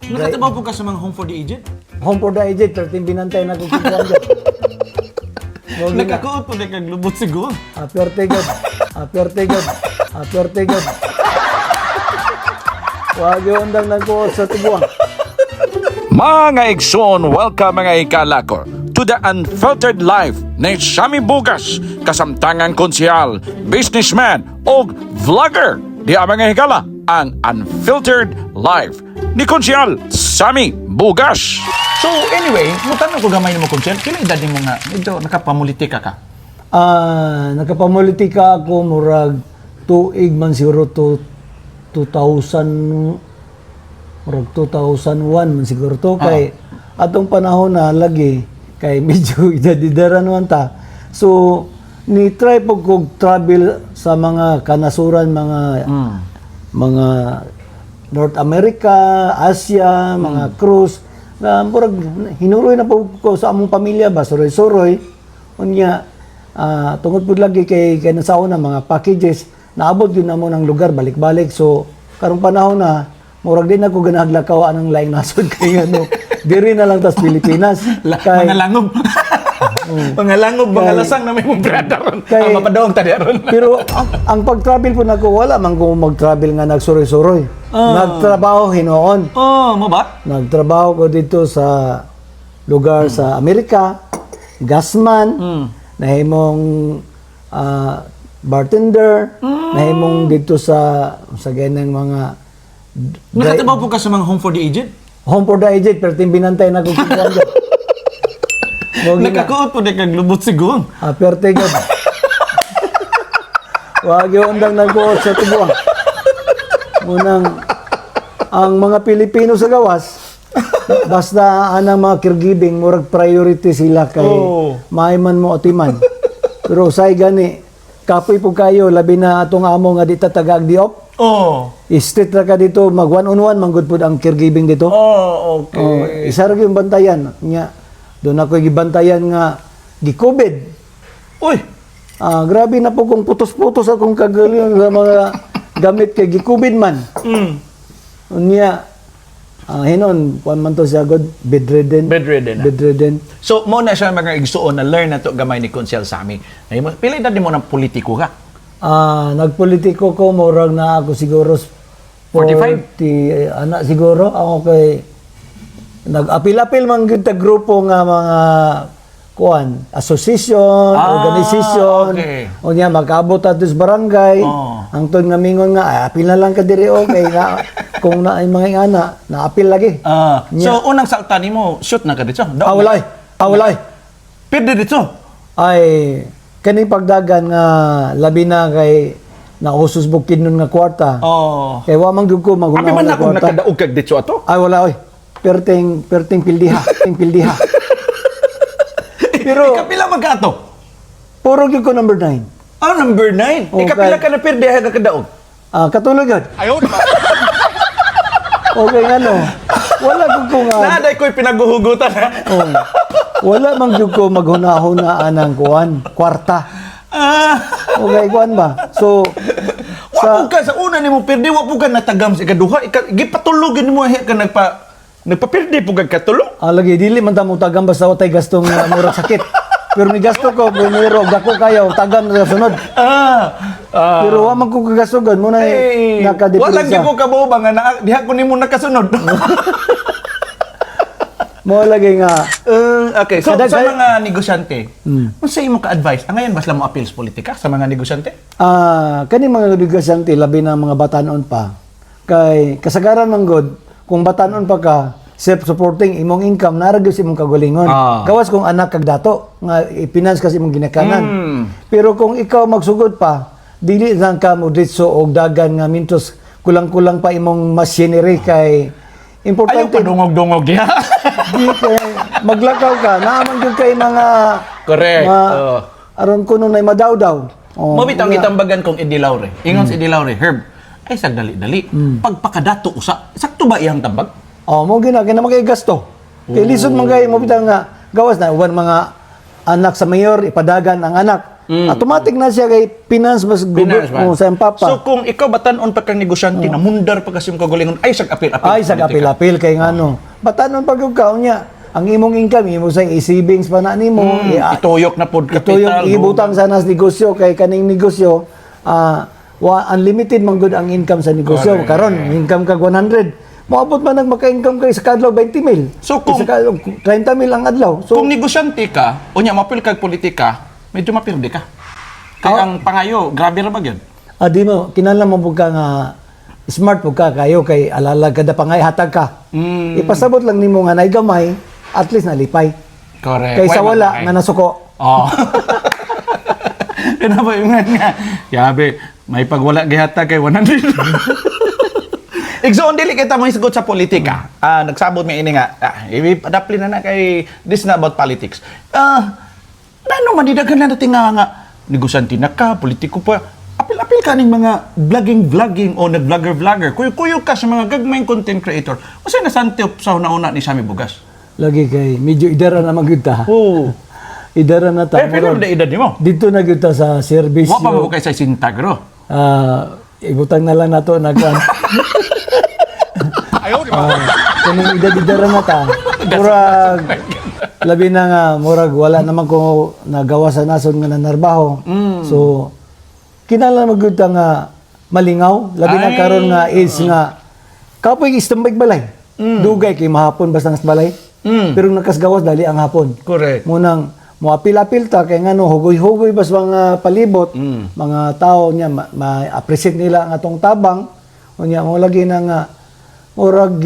Nakatabaw po ka sa mga home for the aged? Home for the aged, 13 binantay na kung kukuhan dyan. Nagkakuot po na kaglubot siguro. Apertegod. Apertegod. Apertegod. Huwag yung undang nagkuot sa tubuan. Mga igsoon, welcome mga ikalakor to the Unfiltered Life ni Sammy Bugas, kasamtangang konsyal, businessman o vlogger. Di mga higala ang Unfiltered Life ni konsyal Sammy Bugas. So anyway, mutanong ko gamay mo konsyel, kailan edad mo nga, ito, nakapamulitika ka? Nakapamulitika ako murag tuig man siguro to 2000 murag 2001 man siguro to kay atong panahon na lagi kay medyo idadidaran man ta. So ni try po kog travel sa mga kanasuran mga North America, Asia, mga cruise na murag hinuroy na po ko sa among pamilya ba suroy-suroy unya tungod pud lagi kay nasaon na mga packages naabot gyud namo ng lugar balik-balik so karong panahon na murag din ako ganahaglakaw anang laing nasod kay ano diri na lang tas Pilipinas Kay mga langob. Mga langob, mga lasang na may mong brada ron. Mapadawang tadi ron. Pero ang pag-travel po nako wala man ko mag-travel nga nagsuroy-suroy. Nagtrabaho hinoon. Mo ba? Nagtrabaho ko dito sa lugar sa Amerika, gasman, nahimong bartender, nahimong dito sa ganang mga Nakatabaw po ka sa mga home for the aged? home for the aged, pero binantay na kung kukuhan dyan. Nagkakuot po na kaglubot siguro. Apertegod. Huwag yung undang nagkuot sa tubuan. Munang, ang mga Pilipino sa gawas, basta anang mga caregiving, murag priority sila kay maiman mo otiman. Pero say gani, kapoy po kayo, labi na atong amo nga di tatagag diop. Straight na ka dito, mag one-on-one, manggod po ang caregiving dito. Okay. Isa rin yung bantayan. Nya, doon ako gibantayan nga, gi-COVID. Uy! Grabe na po kung putos-putos akong kagaling sa mga gamit kay gi-COVID man. Nya, hinon, kuan man to siya god, bedridden. Bedridden. So, mo na siya mga igsuon na learn na to gamay ni Konsyel Sammy. Pili na din mo ng politiko ka. Nagpolitiko ko, murag na ako siguro 45? Anak siguro. Ako kay nag-apil-apil man gyud ta grupo nga mga kuan, association, organization. Okay. O niya magkaabot ato sa barangay. Ang tod nga mingon nga apil na lang ka diri okay nga kung na mga ana, na-apil lagi. So, unang salta nimo, shoot na ka dito. Awalay. Pwede dito. Ay kani pagdagan nga labi na kay nausos bukid nun nga kwarta. Kay wa man gyud ko maghuna. Abi man ako nakadaog kag dito ato. Ay wala oy. Perting pildiha, pildiha. Pero Ikapila magkaato? puro gyud ko number 9. Number 9. Ikapila ka na pirde ka kadaog. Katulog gud. Ayaw na. Okay ano. Wala gyud ko nga. Naday ko'y pinaguhugutan ha. Wala man gyud ko maghuna-huna anang kuan, kwarta. Okay kuan ba? So Wapo ka sa una nimo pirde, wapo ka natagam sa ikaduha. Gipatulogin mo ka nagpapirde po kag katulog. lagi dili man ta mo tagam basta watay gastong murag sakit. Pero ni gasto ko primero dako kayo tagam sa sunod. Pero wa man ko kagastogan mo na nakadiferensya. Wala gyud ko kabuo ba nga diha ko nimo nakasunod. Mo lagi nga okay, so sa mga negosyante, unsa imo ka-advice? Ngayon basta mo appeal sa politika sa mga negosyante? kani mga negosyante labi na mga batanon pa kay kasagaran man god kung batanon pa ka self-supporting imong income nara gyud imong kagalingon. Gawas kung anak kag dato nga i-finance kasi imong ginakanan. Pero kung ikaw magsugod pa dili lang ka mo ditso og dagan nga mintos kulang-kulang pa imong machinery kay importante. Ayaw pa dungog-dungog diha. Di kay maglakaw ka naaman gyud kay mga Correct. aron kuno nay madawdaw. Mabitaw gitambagan kong Edilaure. Ingon si Edilaure, Herb, ay sagdali-dali. Pagpakadato usa, sakto ba iyang tambag? Mo gina kay na gasto. Kay lisod man kay mo bitaw nga gawas na uban mga anak sa mayor ipadagan ang anak. Automatic na siya kay finance mas Pinas man. sa papa. So kung ikaw batanon pa kang negosyante, namundar pa kasi yung kagulingon, ay sag-apil-apil. Ay, sa apil-apil kay ngano. Batanon pag ikaw niya, ang imong income, imo sa i-savings pa na nimo, Ituyok na pod ito kapital. yung ibutang sana sa negosyo, kay kaning negosyo, unlimited man good ang income sa negosyo. Correct. Karon income kag 100. Moabot man nagmaka-income kay sa kadlaw 20 mil. So, kung- Sa kadlaw, 30 mil ang adlaw. So, Kung negosyante ka, unya mapil kag politika, medyo mapildi ka. Kaya ang pangayo, grabe ra ba gyud? di mo, kinahanglan mo pud ka nga smart pud ka kayo kay alala kada pangay hatag ka. Ipasabot lang nimo nga nay gamay, at least nalipay. Correct. Kay sa Why wala man, nga nasuko. Oh. Ano ba yung nga? Yabe, may pagwala gihatag kay 100. Igsoon dili kita mo isgot sa politika. Nagsabot mi ini nga. I-adapli na kay this na about politics. Nano man didagan na natin nga negosyante na ka, politiko pa. Apil-apil ka ning mga vlogging o nag-vlogger. Kuyo ka sa mga gagmayng content creator. Usa na santip sa una-una ni Sammy Bugas. Lagi kay medyo idara na magyud ta. Oh. Idara na ta. Pero na edad nimo. Dito na gyud ta sa service. Wa pa mo kay sa sintagro. Ibutang na lang nato Ayaw di ba? kanang idara na ta. Murag labi na nga murag wala naman ko nagawa sa nason nga nanarbaho. So kinahanglan magyud ta nga malingaw labi na Ay. karon nga is nga kapoy istambay balay. Dugay kay mahapon basta nga sa balay. Pero nakasgawas dali ang hapon. Correct. Munang moapil-apil ta kay ngano hugoy-hugoy bas mga palibot, mga tao niya ma-appreciate nila ang atong tabang. Unya mo lagi na nga murag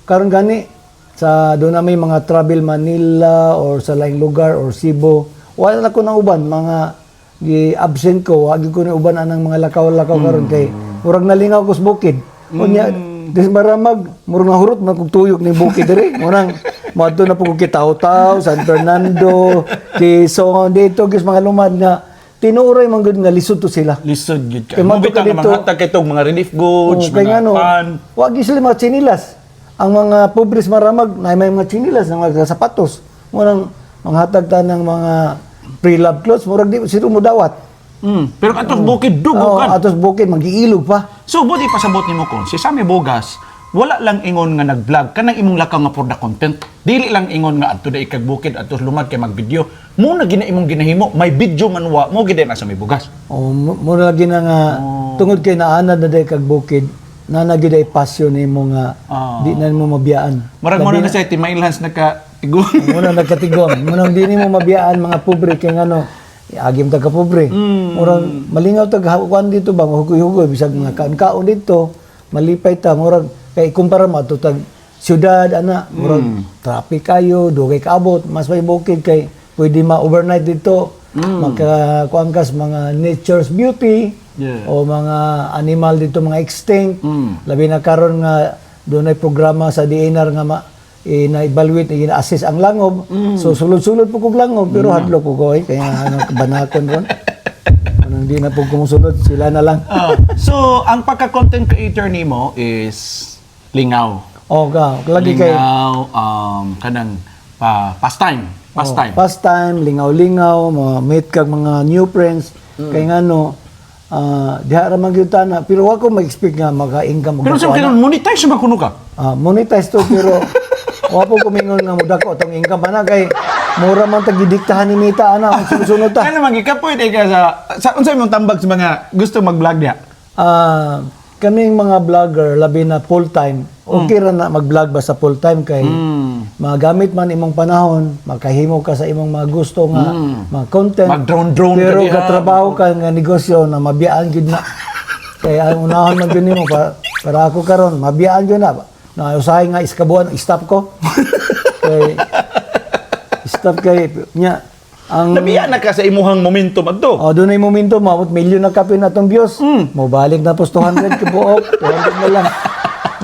karon gani sa do na may mga travel Manila or sa laing lugar or Cebu. Wala na ko nang uban mga gi-absent ko, wagi ko ni uban anang mga lakaw-lakaw karon kay murag nalingaw ko sa bukid. Unya dis maramag murag nahurot man kog tuyok ni bukid diri. Murang moadto na pug Kitaw-Taw, San Fernando, Quezon dito gis mga lumad nga tinuray man gud nga lisod to sila. Lisod gid ka. Kay Mo madto ka bitang na dito- mga hatag kay tong mga relief goods, Kay mga ngano, pan. wag sila mga chinilas. Ang mga pobres maramag na may mga chinilas ng mga sapatos. Murang manghatag ta ng mga pre-love clothes, murag di sila mo dawat. Pero atos bukid Oh, dugo kan. atos bukid magiilog pa. So buti pasabot nimo kon si Sammy Bugas wala lang ingon nga nag-vlog kanang imong lakaw nga for the content. Dili lang ingon nga adto da ikag bukid adto lumad kay mag-video. Mo na gina imong ginahimo, may video man wa mo gid na Sammy Bugas. Oh, mura lagi na nga tungod kay naanad na day kag bukid, na nagid ay passion nimo nga di na mo mabiyaan. Marag mo na sa Timailhans nagka-tigo. Muna nagkatigom. Muna di nimo mabiyaan mga pobre kay ngano agim ta ka pobre. Murag malingaw ta kuan dito ba hugoy-hugoy bisag mga kaon-kaon dito. Malipay ta murag kay kumpara mo ato tag syudad ana murag traffic kayo dugay kaabot mas may bukid kay pwede ma-overnight dito. Makakuan kas mga nature's beauty o mga animal dito mga extinct. Labi na karon nga doon ay programa sa DNR nga na-evaluate, ina-assess ang langob. So, sulod-sulod po kong langob, pero hadlo ko ko kaya banakon ron. Anong di na po kumusunod, sila na lang. So ang pagka-content creator nimo is lingaw. O ka, lagi kay Lingaw kanang pastime. pastime, lingaw-lingaw, meet kag mga new friends, kay ngano, diha ra man gyud ta na, pero wa ko ma-expect nga maka-income. Pero sa kinon monetize ba kuno ka? Monetize to, pero wa po kumingon nga mudako atong income ana kay mura man tagidiktahan ni Mita ana ang sunod ta. Ano magikapoy ka sa unsay mong tambag sa mga gusto mag-vlog niya? Kaming mga vlogger labi na full time okay ra na mag-vlog ba sa full time kay magamit man imong panahon makahimo ka sa imong mga gusto nga mga content Mag-drone-drone ka pero diha. katrabaho ka nga negosyo na mabiyaan gid na kaya ang unahon man gyud nimo para ako karon mabiyaan gyud na usahay nga iskabuan stop ko kay stop kay nya ang Nabiya na ka sa imuhang momentum adto. doon ay momento, maabot milyon na kapin na itong views. Mo balik na po 200 kibuok, 200 na lang.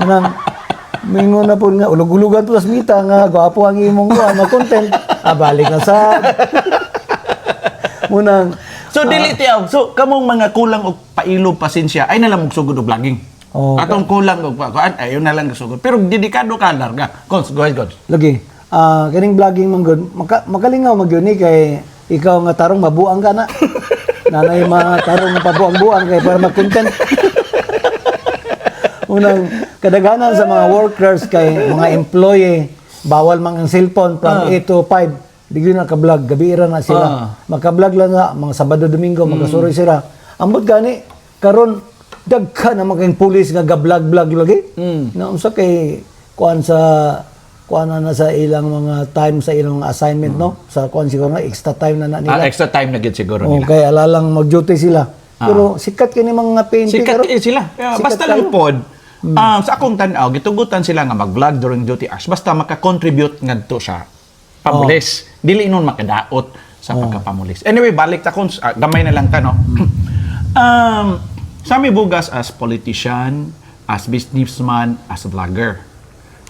Manang, mingo na po nga, ulog-ulugan po sa Mita nga, gwapo ang imong na content. Balik na sa... Munang, So dili tiyaw. So kamong mga kulang og pailog pasensya ay nalang sugod og vlogging. Atong kulang og kuan ayo na lang sugod. Pero dedikado ka larga. Cons, go ahead, Cons. lagi, kaning vlogging man good, makalingaw magyuni kay ikaw nga tarong mabuang ka na. nanay mga tarong pabuang-buang kay para mag-content. Unang kadaghanan sa mga workers kay mga employee bawal man ang cellphone from 8 to 5. Digyo na ka-vlog, gabi ra na sila. Maka-vlog lang nga mga Sabado Domingo, magkasuroy sila. Ambot gani karon daghan na mga pulis nga ga-vlog lagi. Na unsa kay kuan na sa ilang mga time sa ilang mga assignment no sa kuan siguro na extra time na nila. Extra time na gid siguro nila. Okay, alalang mag-duty sila. Pero sikat kini mga painting Sikat sila. Sikat Basta lang pod. Sa akong tan-aw, gitugutan sila nga mag-vlog during duty hours. Basta maka-contribute ngadto sa pamulis. Dili nun makadaot sa pagkapamulis. Anyway, balik ta kung gamay na lang ta no. Sami Bugas as politician, as businessman, as vlogger.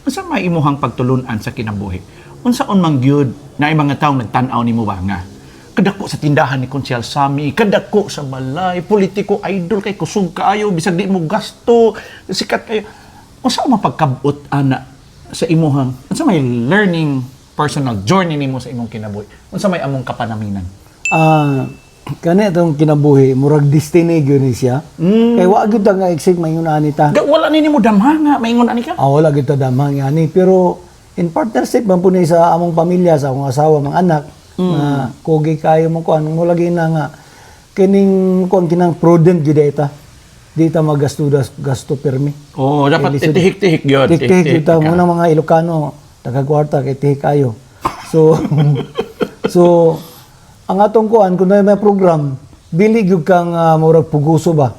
Unsa may imuhang pagtulunan sa kinabuhi? Unsaon man gyud na ay mga tawo nagtan-aw nimo ba nga? Kadako sa tindahan ni Konsyal Sami, kadako sa balay, politiko, idol kay kusog kaayo, bisag di mo gasto, sikat kayo. Unsa man pagkabot ana sa imuhang, unsa may learning personal journey nimo sa imong kinabuhi? Unsa may among kapanaminan? Kani itong kinabuhi, murag destiny gyud ni siya. Kay wa gyud nga exit mayon ani ta. Wala ni nimo damha nga maingon ani ka? Wala gyud ta damang ani pero in partnership man po ni sa among pamilya, sa akong asawa, mga anak, na kugi kayo mo kuan mo lagi na nga kining kuan kinang prudent gyud ita. Di ta magasto permi. Oh, dapat tihik-tihik gyud. Tihik ta muna mga Ilocano, taga-kwarta kay tihik kayo. So ang atong kuan kun may program, bili gyud kang murag puguso ba.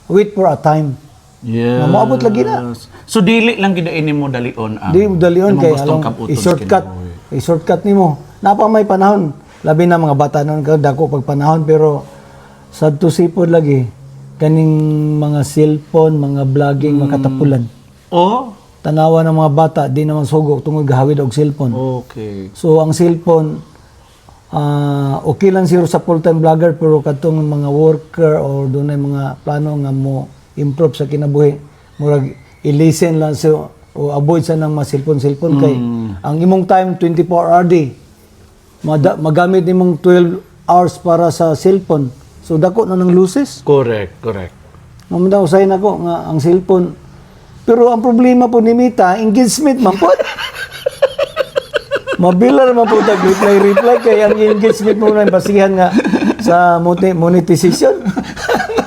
Wait for a time. Yeah. Maabot lagi na. So dili lang gid ini mo dalion ang. Di mo dalion kay gustong along kabuton sa i-shortcut. kinabuhi. I-shortcut nimo. Napa may panahon. Labi na mga bata noon dako pag panahon pero sadto sipod lagi kaning mga cellphone, mga vlogging makatapulan. Oh, Tanawa ng mga bata di naman sugo tungod gahawid og cellphone. okay. So ang cellphone okay lang siguro sa full-time vlogger pero katong mga worker or dunay mga plano nga mo improve sa kinabuhi murag i-listen lang so o avoid sa nang mga cellphone kay ang imong time 24 hour day magamit nimong 12 hours para sa cellphone so dako na ng losses Correct. mamanda usahin ako nga ang cellphone pero ang problema po ni Mita engagement man po mabilar man po tag reply kay ang engagement mo na basihan nga sa monetization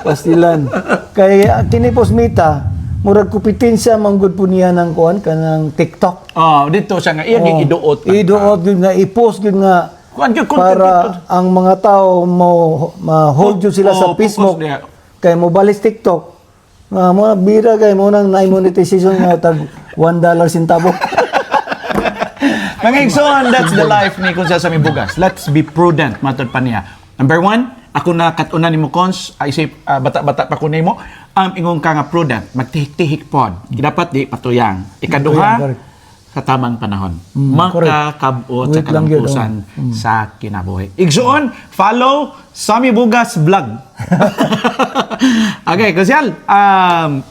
pastilan kay kini po Mita murag kompetensya manggod po niya ng kuan kanang TikTok. Dito siya nga iya iduot. Iduot gyud nga i-post gyud nga Kuan gyud para ang mga tao mo ma-hold gyud sila sa Facebook. Kay mo balis TikTok. Mo bira kay mo nang na-monetization nga tag $1 centavo. Mga igsoon, that's the life ni Konsyal Sami Bugas. Let's be prudent, matod pa niya. Number one, ako na katuna ni mo Cons, isip bata-bata pa ko nimo, ingong ka nga prudent, magtihik-tihik pod. Dapat di patuyang. Ikaduha, sa tamang panahon. Makakabot sa Wait lang yun, kalampusan sa kinabuhi. Igsoon, follow Sami Bugas Vlog. Okay, Konsyal,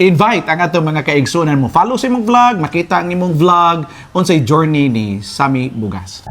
invite ang atong mga kaigsunan mo. Follow sa imong vlog, makita ang imong vlog, unsay journey ni Sami Bugas.